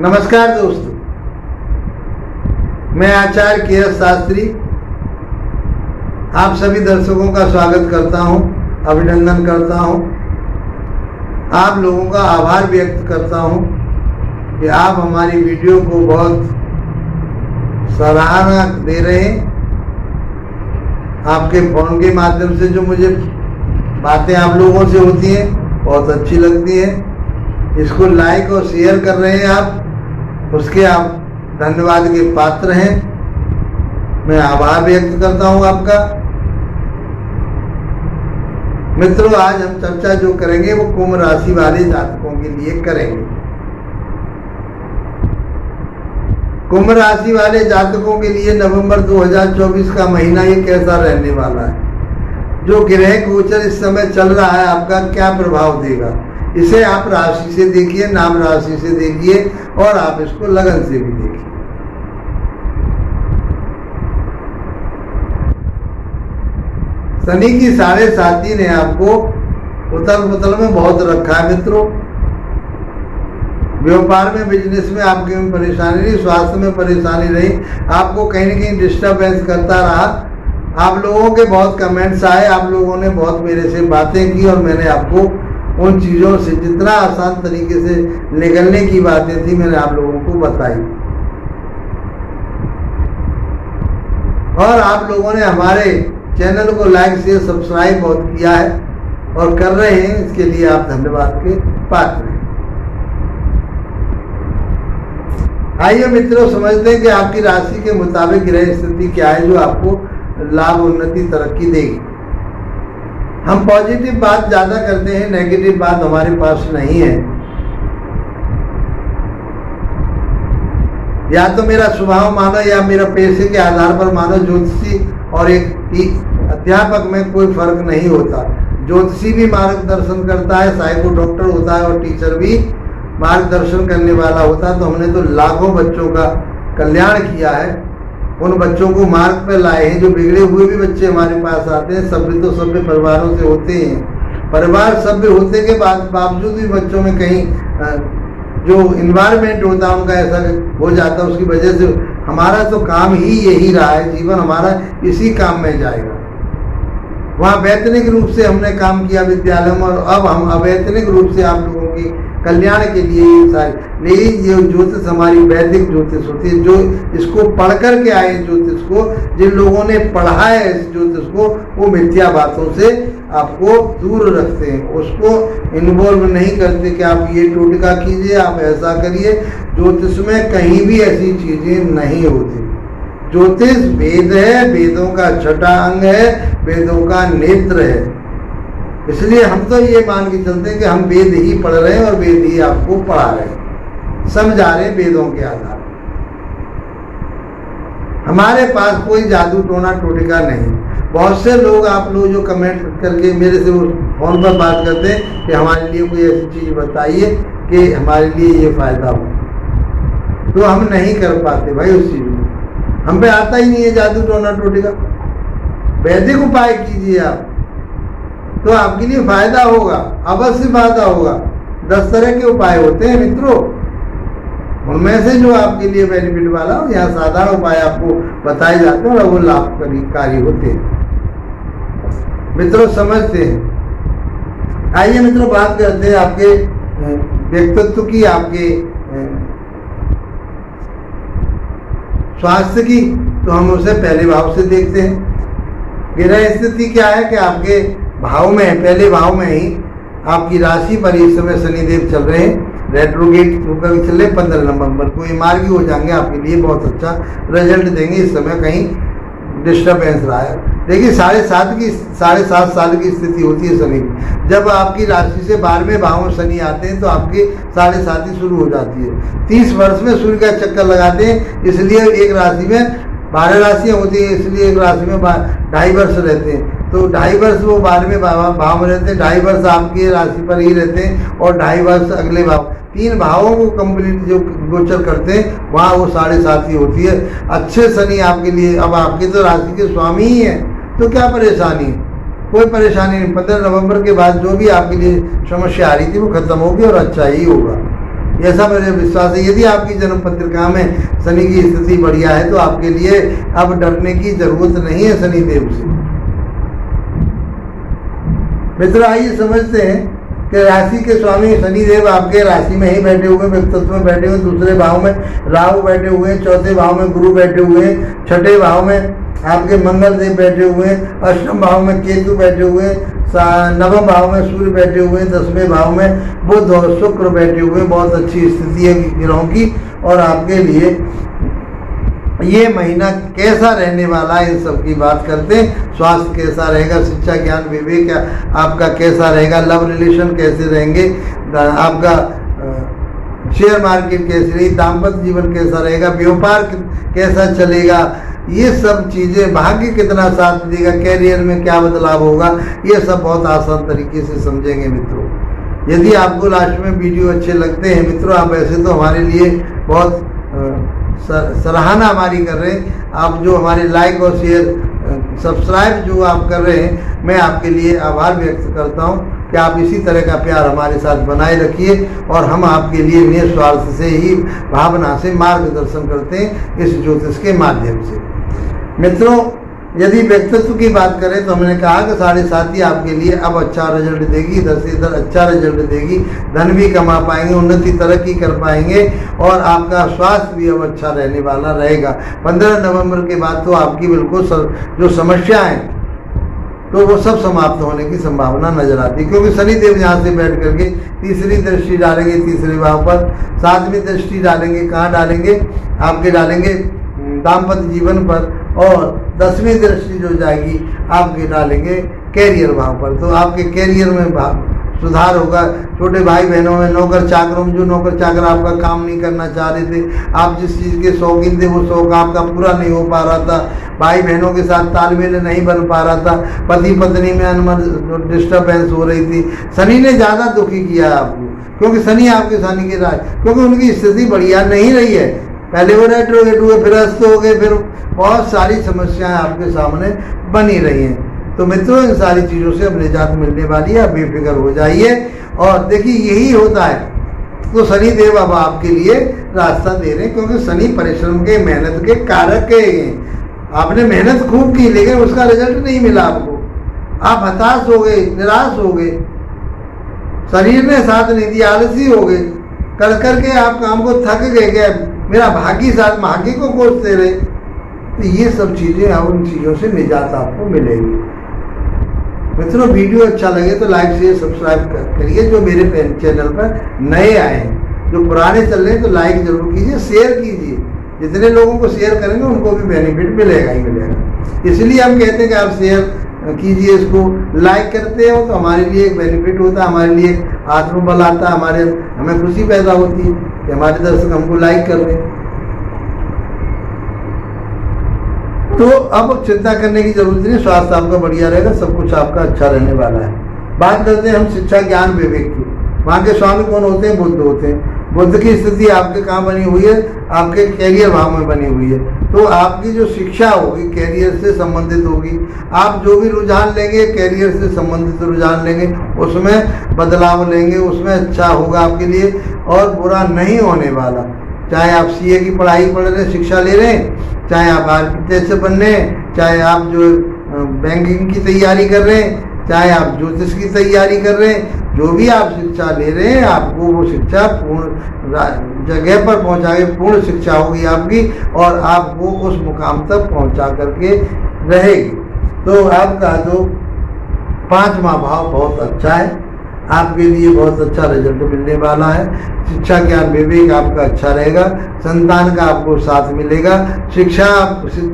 नमस्कार दोस्तों, मैं आचार्य के.एस. शास्त्री आप सभी दर्शकों का स्वागत करता हूं, अभिनंदन करता हूं, आप लोगों का आभार व्यक्त करता हूं कि आप हमारी वीडियो को बहुत सराहना दे रहे हैं। आपके फोन के माध्यम से जो मुझे बातें आप लोगों से होती हैं बहुत अच्छी लगती हैं। इसको लाइक और शेयर कर रहे हैं आप, उसके आप धन्यवाद के पात्र हैं। मैं आभार व्यक्त करता हूं आपका। मित्रों, आज हम चर्चा जो करेंगे वो कुंभ राशि वाले जातकों के लिए करेंगे। कुंभ राशि वाले जातकों के लिए नवंबर 2024 का महीना ये कैसा रहने वाला है, जो ग्रह गोचर इस समय चल रहा है आपका क्या प्रभाव देगा, इसे आप राशि से देखिए, नाम राशि से देखिए और आप इसको लगन से भी देखिए। शनि की 7.5 ने आपको उथल पुथल में बहुत रखा है मित्रों। व्यापार में, बिजनेस में आपकी परेशानी रही, स्वास्थ्य में परेशानी रही, आपको कहीं न कहीं डिस्टर्बेंस करता रहा। आप लोगों के बहुत कमेंट्स आए, आप लोगों ने बहुत मेरे से बातें की और मैंने आपको उन चीज़ों से जितना आसान तरीके से निकलने की बातें थी मैंने आप लोगों को बताई। और आप लोगों ने हमारे चैनल को लाइक शेयर सब्सक्राइब बहुत किया है और कर रहे हैं, इसके लिए आप धन्यवाद के पात्र हैं। आइए मित्रों, समझते हैं कि आपकी राशि के मुताबिक ग्रह स्थिति क्या है जो आपको लाभ, उन्नति, तरक्की देगी। हम पॉजिटिव बात ज्यादा करते हैं, नेगेटिव बात हमारे पास नहीं है। या तो मेरा स्वभाव मानो या मेरा पेशे के आधार पर मानो। ज्योतिषी और एक अध्यापक में कोई फर्क नहीं होता। ज्योतिषी भी मार्गदर्शन करता है, साइको डॉक्टर होता है और टीचर भी मार्गदर्शन करने वाला होता है। तो हमने तो लाखों बच्चों का कल्याण किया है, उन बच्चों को मार्ग पर लाए हैं। जो बिगड़े हुए भी बच्चे हमारे पास आते हैं, सभ्य तो सभ्य परिवारों से होते हैं। परिवार सभ्य होते के बावजूद भी बच्चों में कहीं जो इन्वायरमेंट होता है उनका ऐसा हो जाता है। उसकी वजह से हमारा तो काम ही यही रहा है, जीवन हमारा इसी काम में जाएगा। वहाँ वैतनिक रूप से हमने काम किया विद्यालय में, और अब हम अवैतनिक रूप से आप लोगों की कल्याण के लिए ये सारे। लेकिन ये ज्योतिष हमारी वैदिक ज्योतिष होती है, जो इसको पढ़ कर के आए ज्योतिष को, जिन लोगों ने पढ़ा है इस ज्योतिष को, वो मिथ्या बातों से आपको दूर रखते हैं, उसको इन्वॉल्व नहीं करते कि आप ये टोटका कीजिए, आप ऐसा करिए। ज्योतिष में कहीं भी ऐसी चीजें नहीं होती। ज्योतिष वेद है, वेदों का छठा अंग है, वेदों का नेत्र है। इसलिए हम तो ये मान के चलते हैं कि हम वेद ही पढ़ रहे हैं और वेद ही आपको पढ़ा रहे हैं, समझा रहे हैं वेदों के आधार। हमारे पास कोई जादू टोना टोटका नहीं। बहुत से लोग, आप लोग जो कमेंट करके मेरे से फोन पर बात करते हैं कि हमारे लिए कोई ऐसी चीज बताइए कि हमारे लिए ये फायदा हो, तो हम नहीं कर पाते भाई उस चीज में। हम पे आता ही नहीं है जादू टोना टोटका। वैदिक उपाय कीजिए आप, तो आपके लिए फायदा होगा, अवश्य फायदा होगा। 10 तरह के उपाय होते हैं मित्रों, उनमें से जो आपके लिए बेनिफिट वाला हो, यहाँ साधारण उपाय आपको बताए जाते हैं और वो लाभकारी होते हैं। मित्रों समझते हैं। आइए मित्रों, बात करते हैं आपके व्यक्तित्व की, आपके स्वास्थ्य की। तो हम उसे पहले भाव से देखते हैं। ग्रह स्थिति क्या है कि आपके भाव में, पहले भाव में ही आपकी राशि पर इस समय शनिदेव चल रहे हैं, रेट्रोगेट होकर चल रहे। 15 नवंबर को ये मार्गी हो जाएंगे, आपके लिए बहुत अच्छा रिजल्ट देंगे। इस समय कहीं डिस्टर्बेंस रहा है। देखिए 7.5 साल की स्थिति होती है शनि की। जब आपकी राशि से 12वें भाव में शनि आते हैं तो आपके 7.5 शुरू हो जाती है। 30 वर्ष में सूर्य का चक्कर लगाते हैं, इसलिए एक राशि में 12 राशियाँ होती है, इसलिए एक राशि में 2.5 वर्ष रहते हैं। तो 2.5 वर्ष वो 12वें भाव में रहते हैं, 2.5 वर्ष आपकी राशि पर ही रहते हैं और 2.5 वर्ष अगले भाव। 3 भावों को कंप्लीट जो गोचर करते हैं वहाँ वो 7.5 ही होती है। अच्छे शनि आपके लिए, अब आपकी तो राशि के स्वामी ही हैं, तो क्या परेशानी है? कोई परेशानी नहीं। 15 नवंबर के बाद जो भी आपके लिए समस्या आ रही थी वो खत्म होगी और अच्छा ही होगा। ऐसा मेरा विश्वास है। यदि आपकी जन्म पत्रिका में शनि की स्थिति बढ़िया है तो आपके लिए अब डरने की जरूरत नहीं है शनिदेव से। मित्र आइए समझते हैं कि राशि के स्वामी शनिदेव आपके राशि में ही बैठे हुए, व्यक्तित्व में बैठे हुए, दूसरे भाव में राहु बैठे हुए हैं, चौथे भाव में गुरु बैठे हुए हैं, छठे भाव में आपके मंगल देव बैठे हुए हैं, अष्टम भाव में केतु बैठे हुए हैं, नवम भाव में सूर्य बैठे हुए हैं, 10वें भाव में बुध और शुक्र बैठे हुए। बहुत अच्छी स्थिति है ग्रहों की। और आपके लिए ये महीना कैसा रहने वाला है इन सब की बात करते हैं। स्वास्थ्य कैसा रहेगा, शिक्षा ज्ञान विवेक आपका कैसा रहेगा, लव रिलेशन कैसे रहेंगे, आपका शेयर मार्केट कैसी रही, दाम्पत्य जीवन कैसा रहेगा, व्यापार कैसा चलेगा, ये सब चीज़ें, भाग्य कितना साथ देगा, कैरियर में क्या बदलाव होगा, ये सब बहुत आसान तरीके से समझेंगे मित्रों। यदि आपको लास्ट में वीडियो अच्छे लगते हैं मित्रों, आप ऐसे तो हमारे लिए बहुत सराहना हमारी कर रहे हैं। आप जो हमारे लाइक और शेयर सब्सक्राइब जो आप कर रहे हैं, मैं आपके लिए आभार व्यक्त करता हूं कि आप इसी तरह का प्यार हमारे साथ बनाए रखिए और हम आपके लिए निस्वार्थ से ही भावना से मार्गदर्शन करते हैं इस ज्योतिष के माध्यम से। मित्रों यदि व्यक्तित्व की बात करें तो हमने कहा कि 7.5 आपके लिए अब अच्छा रिजल्ट देगी, इधर से इधर अच्छा रिजल्ट देगी, धन भी कमा पाएंगे, उन्नति तरक्की कर पाएंगे और आपका स्वास्थ्य भी अब अच्छा रहने वाला रहेगा। 15 नवंबर के बाद तो आपकी बिल्कुल जो समस्या है तो वो सब समाप्त होने की संभावना नजर आती है, क्योंकि शनिदेव यहाँ से बैठ करके तीसरी दृष्टि डालेंगे तीसरे भाव पर, 7वीं दृष्टि डालेंगे, कहाँ डालेंगे, आपके डालेंगे दाम्पत्य जीवन पर, और 10वीं दृष्टि जो जाएगी आपके डालेंगे कैरियर भाव पर। तो आपके कैरियर में सुधार होगा। छोटे भाई बहनों में, नौकर चाकरों में, जो नौकर चाकर आपका काम नहीं करना चाह रहे थे, आप जिस चीज़ के शौकीन थे वो शौक आपका पूरा नहीं हो पा रहा था, भाई बहनों के साथ तालमेल नहीं बन पा रहा था, पति पत्नी में अनमन डिस्टर्बेंस हो रही थी, शनि ने ज़्यादा दुखी किया आपको, क्योंकि शनि आपके शनि के राज, क्योंकि उनकी स्थिति बढ़िया नहीं रही है। पहले वो रेट्रोगेट हुए, फिर अस्त हो गए, फिर बहुत सारी समस्याएं आपके सामने बनी रही हैं। तो मित्रों इन सारी चीज़ों से अब निजात मिलने वाली है, बेफिक्र हो जाइए। और देखिए यही होता है, तो शनि देव अब आपके लिए रास्ता दे रहे हैं, क्योंकि शनि परिश्रम के, मेहनत के कारक हैं। आपने मेहनत खूब की लेकिन उसका रिजल्ट नहीं मिला आपको, आप हताश हो गए, निराश हो गए, शरीर ने साथ नहीं दिया, आलसी हो गए, कर करके आप काम को थक गए, मेरा भाग्य साथ भाग्य को कोसते रहे। तो ये सब चीज़ें और उन चीज़ों से निजात आपको मिलेगी। मित्रों वीडियो अच्छा लगे तो लाइक शेयर सब्सक्राइब करिए, जो मेरे चैनल पर नए आए हैं, जो पुराने चल रहे हैं तो लाइक जरूर कीजिए, शेयर कीजिए। जितने लोगों को शेयर करेंगे उनको भी बेनिफिट मिलेगा ही मिलेगा। इसलिए हम कहते हैं कि आप शेयर कीजिए, इसको लाइक करते हो तो हमारे लिए एक बेनिफिट होता है, हमारे लिए आत्मबल आता है, हमें खुशी पैदा होती है कि हमारे दर्शक हमको लाइक कर रहे हैं। तो अब चिंता करने की जरूरत नहीं, स्वास्थ्य आपका बढ़िया रहेगा, सब कुछ आपका अच्छा रहने वाला है। बात करते हैं हम शिक्षा ज्ञान विवेक की। वहाँ के स्वामी कौन होते हैं? बुध होते हैं। बुध की स्थिति आपके कहाँ बनी हुई है? आपके कैरियर भाव में बनी हुई है। तो आपकी जो शिक्षा होगी कैरियर से संबंधित होगी। आप जो भी रुझान लेंगे कैरियर से संबंधित रुझान लेंगे, उसमें बदलाव लेंगे, उसमें अच्छा होगा आपके लिए और बुरा नहीं होने वाला। चाहे आप सीए की पढ़ाई पढ़ रहे, शिक्षा ले रहे हैं, चाहे आप आर्किटेक्चर बन रहे हैं, चाहे आप जो बैंकिंग की तैयारी कर रहे हैं, चाहे आप ज्योतिष की तैयारी कर रहे हैं, जो भी आप शिक्षा ले रहे हैं आपको वो शिक्षा पूर्ण जगह पर पहुंचा के पूर्ण शिक्षा होगी आपकी और आपको उस मुकाम तक पहुंचा करके रहेगी। तो आपका जो 5वां भाव बहुत अच्छा है, आपके लिए बहुत अच्छा रिजल्ट मिलने वाला है। शिक्षा ज्ञान विवेक आपका अच्छा रहेगा, संतान का आपको साथ मिलेगा, शिक्षा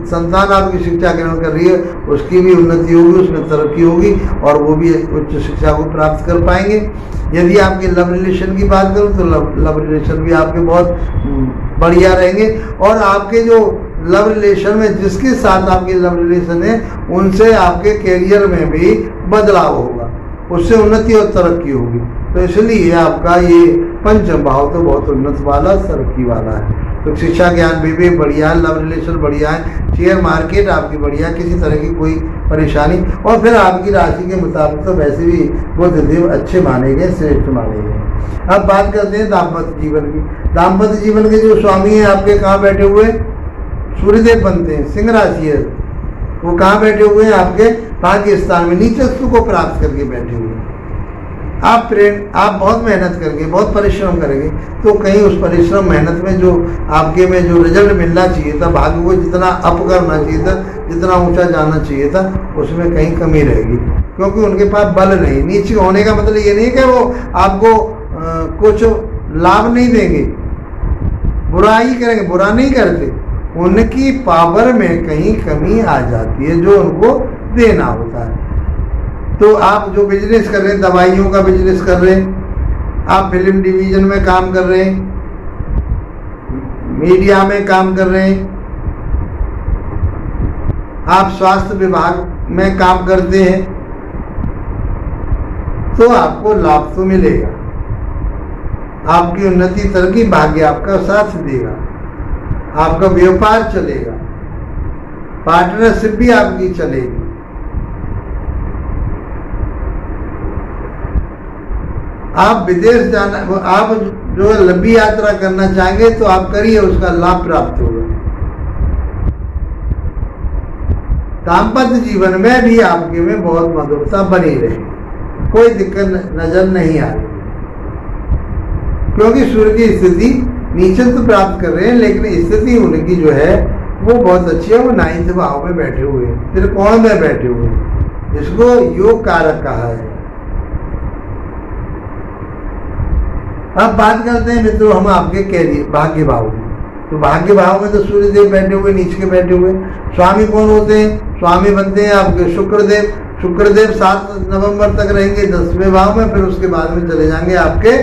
संतान आपकी शिक्षा ग्रहण कर रही है उसकी भी उन्नति होगी, उसमें तरक्की होगी और वो भी उच्च शिक्षा को प्राप्त कर पाएंगे। यदि आपके लव रिलेशन की बात करूँ तो लव रिलेशन भी आपके बहुत बढ़िया रहेंगे और आपके जो लव रिलेशन में जिसके साथ आपके लव रिलेशन है उनसे आपके कैरियर में भी बदलाव होगा, उससे उन्नति और तरक्की होगी। तो इसलिए आपका ये 5वां भाव तो बहुत उन्नत वाला तरक्की वाला है। तो शिक्षा ज्ञान विवेक बढ़िया है, लव रिलेशन बढ़िया है, शेयर मार्केट आपकी बढ़िया, किसी तरह की कोई परेशानी। और फिर आपकी राशि के मुताबिक तो वैसे भी बुधदेव अच्छे माने गए, श्रेष्ठ माने गए। अब बात करते हैं दाम्पत्य जीवन की। दाम्पत्य जीवन के जो स्वामी हैं आपके कहाँ बैठे हुए, सूर्यदेव बनते हैं, सिंह राशि है, वो कहाँ बैठे हुए हैं आपके भाग्य स्थान में, नीचस्व को प्राप्त करके बैठे हुए हैं। आप बहुत मेहनत करेंगे, बहुत परिश्रम करेंगे, तो कहीं उस परिश्रम मेहनत में जो आपके में जो रिजल्ट मिलना चाहिए था, भाग्य को जितना अप करना चाहिए था, जितना ऊंचा जाना चाहिए था, उसमें कहीं कमी रहेगी, क्योंकि उनके पास बल नहीं। नीचे होने का मतलब ये नहीं कि वो आपको कुछ लाभ नहीं देंगे, बुराई करेंगे, बुरा नहीं करते, उनकी पावर में कहीं कमी आ जाती है जो उनको देना होता है। तो आप जो बिजनेस कर रहे हैं, दवाइयों का बिजनेस कर रहे हैं, आप फिल्म डिवीजन में काम कर रहे हैं, मीडिया में काम कर रहे हैं, आप स्वास्थ्य विभाग में काम करते हैं, तो आपको लाभ तो मिलेगा, आपकी उन्नति तरक्की, भाग्य आपका साथ देगा, आपका व्यापार चलेगा, पार्टनरशिप भी आपकी चलेगी। आप विदेश जाना, आप जो लंबी यात्रा करना चाहेंगे तो आप करिए, उसका लाभ प्राप्त होगा। दाम्पत्य जीवन में भी आपके में बहुत मधुरता बनी रहे, कोई दिक्कत नजर नहीं आ रही, क्योंकि सूर्य की स्थिति नीचे तो प्राप्त कर रहे हैं, लेकिन स्थिति उनकी जो है वो बहुत अच्छी है, वो 9th भाव में बैठे हुए हैं, त्रिकोण में बैठे हुए हैं, इसको योग कारक कहा है। अब बात करते हैं मित्रों हम आपके कैरियर भाग्य भाव की। तो भाग्य भाव में तो सूर्यदेव बैठे हुए, नीचे के बैठे हुए। स्वामी कौन होते हैं, स्वामी बनते हैं आपके शुक्रदेव। शुक्रदेव 7 नवंबर तक रहेंगे 10वें भाव में, फिर उसके बाद में चले जाएंगे आपके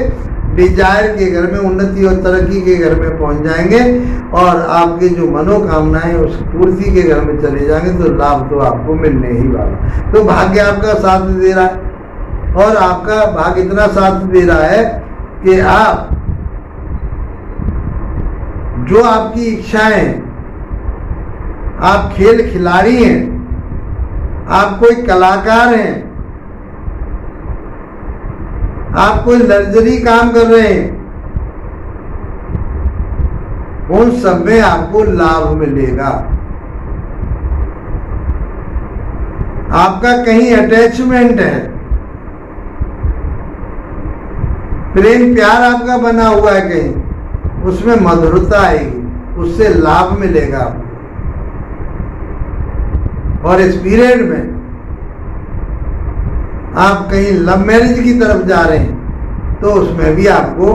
डिजायर के घर में, उन्नति और तरक्की के घर में पहुंच जाएंगे, और आपके जो मनोकामनाएं उस पूर्ति के घर में चले जाएंगे, तो लाभ तो आपको मिलने ही वाला। तो भाग्य आपका साथ दे रहा है, और आपका भाग्य इतना साथ दे रहा है कि आप जो आपकी इच्छाएं, आप खेल खिलाड़ी हैं, आप कोई कलाकार हैं, आप कोई लग्जरी काम कर रहे हैं, उन सब में आपको लाभ मिलेगा। आपका कहीं अटैचमेंट है, प्रेम प्यार आपका बना हुआ है कहीं, उसमें मधुरता आएगी, उससे लाभ मिलेगा आपको। और इस पीरियड में आप कहीं लव मैरिज की तरफ जा रहे हैं, तो उसमें भी आपको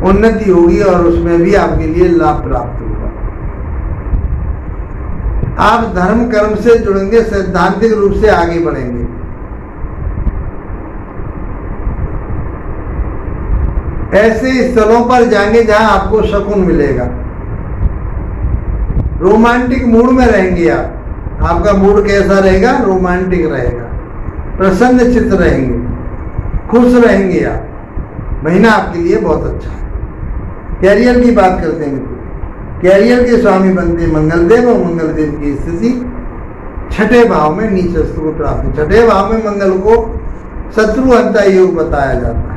उन्नति होगी, और उसमें भी आपके लिए लाभ प्राप्त होगा। आप धर्म कर्म से जुड़ेंगे, सैद्धांतिक रूप से आगे बढ़ेंगे। ऐसे स्थलों पर जाएंगे जहां आपको सुकून मिलेगा, रोमांटिक मूड में रहेंगे आप। आपका मूड कैसा रहेगा, रोमांटिक रहेगा, प्रसन्न चित्त रहेंगे, खुश रहेंगे आप। महीना आपके लिए बहुत अच्छा है। कैरियर की बात करते हैं, कैरियर के स्वामी बनते मंगलदेव, और मंगलदेव की स्थिति 6ठे भाव में नीचस्थ को प्राप्त। 6ठे भाव में मंगल को शत्रुहंता योग बताया जाता है,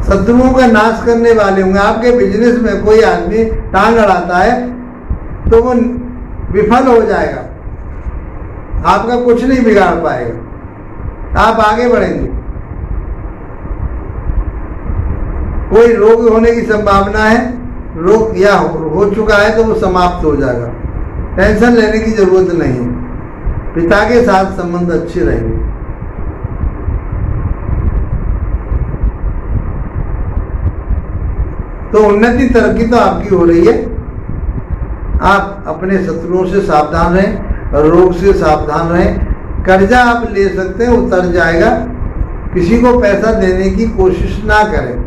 शत्रुओं का नाश करने वाले होंगे। आपके बिजनेस में कोई आदमी टांग अड़ाता है तो वो विफल हो जाएगा, आपका कुछ नहीं बिगाड़ पाएगा, आप आगे बढ़ेंगे। कोई रोग होने की संभावना है, रोग या हो चुका है तो वो समाप्त हो जाएगा, टेंशन लेने की जरूरत नहीं। पिता के साथ संबंध अच्छे रहेंगे। तो उन्नति तरक्की तो आपकी हो रही है। आप अपने शत्रुओं से सावधान रहें, रोग से सावधान रहें। कर्जा आप ले सकते हैं, उतर जाएगा। किसी को पैसा देने की कोशिश ना करें,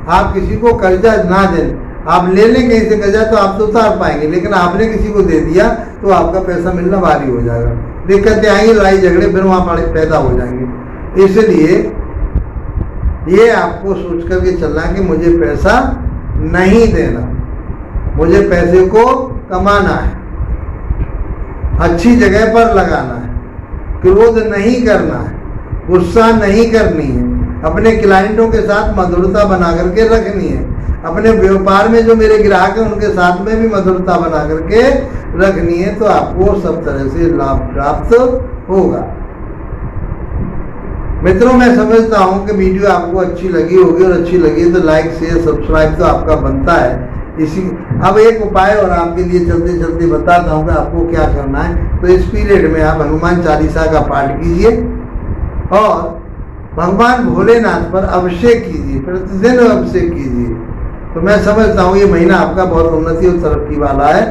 आप किसी को कर्जा ना दें। आप ले लें कहीं से कर्जा तो आप तो उतार पाएंगे, लेकिन आपने किसी को दे दिया तो आपका पैसा मिलना भारी हो जाएगा, दिक्कतें आएंगी, लड़ाई झगड़े फिर वहाँ पैदा हो जाएंगे। इसलिए ये आपको सोच करके चलना कि मुझे पैसा नहीं देना, मुझे पैसे को कमाना है, अच्छी जगह पर लगाना है, क्रोध नहीं करना है, गुस्सा नहीं करनी है, अपने क्लाइंटों के साथ मधुरता बना करके रखनी है, अपने व्यापार में जो मेरे ग्राहक हैं उनके साथ में भी मधुरता बना करके रखनी है, तो आपको सब तरह से लाभ प्राप्त होगा। मित्रों, मैं समझता हूं कि वीडियो आपको अच्छी लगी होगी, और अच्छी लगी तो लाइक शेयर सब्सक्राइब तो आपका बनता है। अब एक उपाय और आपके लिए चलते चलते बताता हूं कि आपको क्या करना है। तो इस पीरियड में आप हनुमान चालीसा का पाठ कीजिए और भगवान भोलेनाथ पर अभिषेक कीजिए, प्रतिदिन अभिषेक कीजिए। तो मैं समझता हूँ ये महीना आपका बहुत उन्नति और तरक्की वाला है।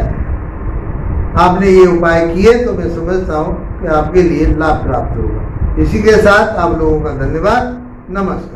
आपने ये उपाय किए तो मैं समझता हूँ कि आपके लिए लाभ प्राप्त होगा। इसी के साथ आप लोगों का धन्यवाद। नमस्कार।